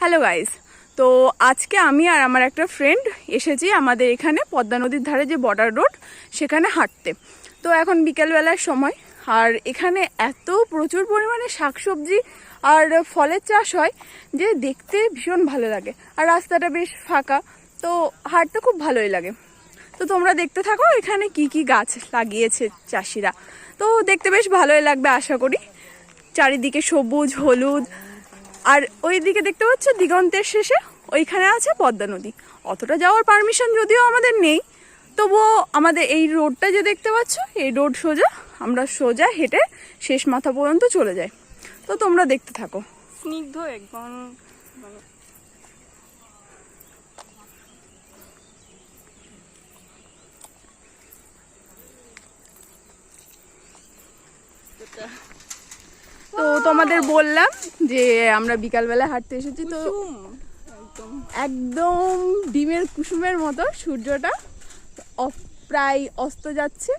Hello guys, তো আজকে আমি আর আমার একটা ফ্রেন্ড এসেছি আমাদের এখানে পদ্মা নদীর ধারে যে বর্ডার রোড সেখানে হাঁটতে। তো এখন বিকেলবেলার সময়, আর এখানে এত প্রচুর পরিমাণে শাকসবজি আর ফলের চাষ হয় যে দেখতে ভীষণ ভালো লাগে। আর রাস্তাটা বেশ ফাঁকা, তো হাঁটতে খুব ভালোই লাগে। তো তোমরা দেখতে থাকো এখানে কি কি গাছ লাগিয়েছে চাষিরা। তো দেখতে বেশ ভালোই লাগবে আশা করি। চারিদিকে সবুজ হলুদ, আর ওই দিকে দেখতে পাচ্ছ দিগন্তের শেষে ওইখানে আছে পদ্মা নদী। অতটা যাওয়ার পারমিশন যদিও আমাদের নেই, তবুও আমাদের এই রোডটা যে দেখতে পাচ্ছ, এই রোড সোজা আমরা সোজা হেঁটে শেষ মাথা পর্যন্ত চলে যাই। তো তোমরা দেখতে থাকো। স্নিগ্ধ একদম তো তোমাদের বললাম যে আমরা বিকালবেলা হাঁটতে এসেছি। তো একদম ডিমের কুসুমের মতো সূর্যটা প্রায় অস্ত যাচ্ছে।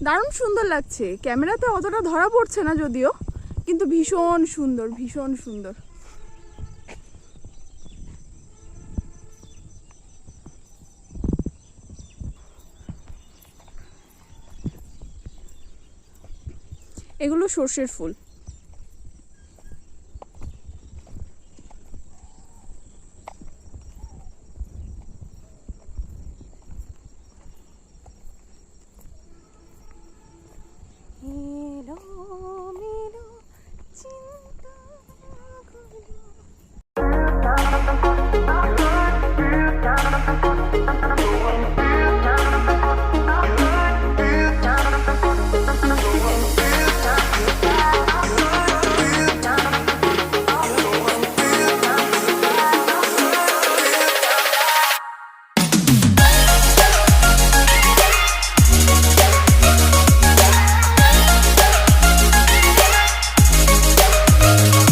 দারুণ সুন্দর লাগছে। ক্যামেরাতে অতটা ধরা পড়ছে না যদিও, কিন্তু ভীষণ সুন্দর, ভীষণ সুন্দর। এগুলো সর্ষের ফুল।